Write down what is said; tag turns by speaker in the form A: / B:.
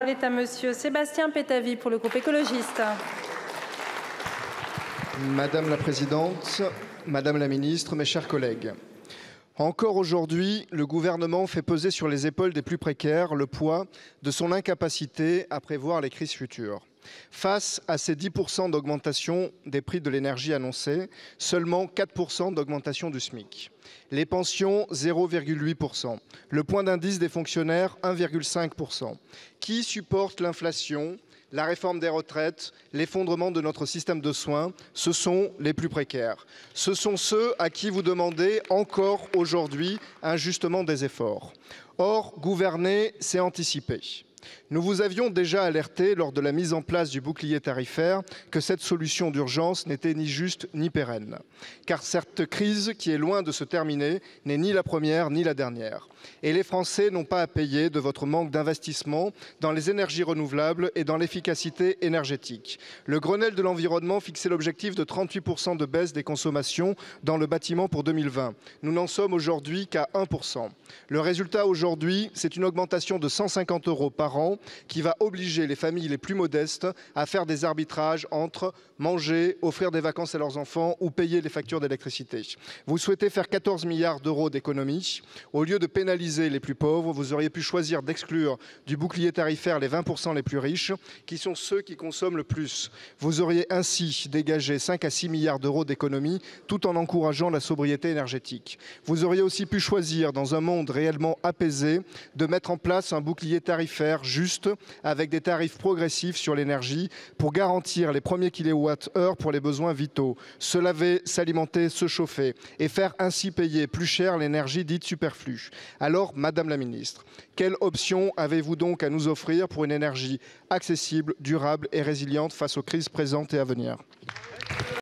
A: La parole est à monsieur Sébastien Pétavy pour le groupe écologiste.
B: Madame la présidente, madame la ministre, mes chers collègues. Encore aujourd'hui, le gouvernement fait peser sur les épaules des plus précaires le poids de son incapacité à prévoir les crises futures. Face à ces 10% d'augmentation des prix de l'énergie annoncés, seulement 4% d'augmentation du SMIC. Les pensions, 0,8%. Le point d'indice des fonctionnaires, 1,5%. Qui supporte l'inflation ? La réforme des retraites, l'effondrement de notre système de soins, ce sont les plus précaires. Ce sont ceux à qui vous demandez encore aujourd'hui injustement des efforts. Or, gouverner, c'est anticiper. Nous vous avions déjà alerté lors de la mise en place du bouclier tarifaire que cette solution d'urgence n'était ni juste ni pérenne. Car cette crise, qui est loin de se terminer, n'est ni la première ni la dernière. Et les Français n'ont pas à payer de votre manque d'investissement dans les énergies renouvelables et dans l'efficacité énergétique. Le Grenelle de l'environnement fixait l'objectif de 38% de baisse des consommations dans le bâtiment pour 2020. Nous n'en sommes aujourd'hui qu'à 1%. Le résultat aujourd'hui, c'est une augmentation de 150 € par an qui va obliger les familles les plus modestes à faire des arbitrages entre manger, offrir des vacances à leurs enfants ou payer les factures d'électricité. Vous souhaitez faire 14 milliards d'euros d'économies. Au lieu de pénaliser les plus pauvres, vous auriez pu choisir d'exclure du bouclier tarifaire les 20% les plus riches, qui sont ceux qui consomment le plus. Vous auriez ainsi dégagé 5 à 6 milliards d'euros d'économies tout en encourageant la sobriété énergétique. Vous auriez aussi pu choisir, dans un monde réellement apaisé, de mettre en place un bouclier tarifaire juste, avec des tarifs progressifs sur l'énergie pour garantir les premiers kilowattheures pour les besoins vitaux, se laver, s'alimenter, se chauffer et faire ainsi payer plus cher l'énergie dite superflue. Alors, Madame la Ministre, quelle option avez-vous donc à nous offrir pour une énergie accessible, durable et résiliente face aux crises présentes et à venir ?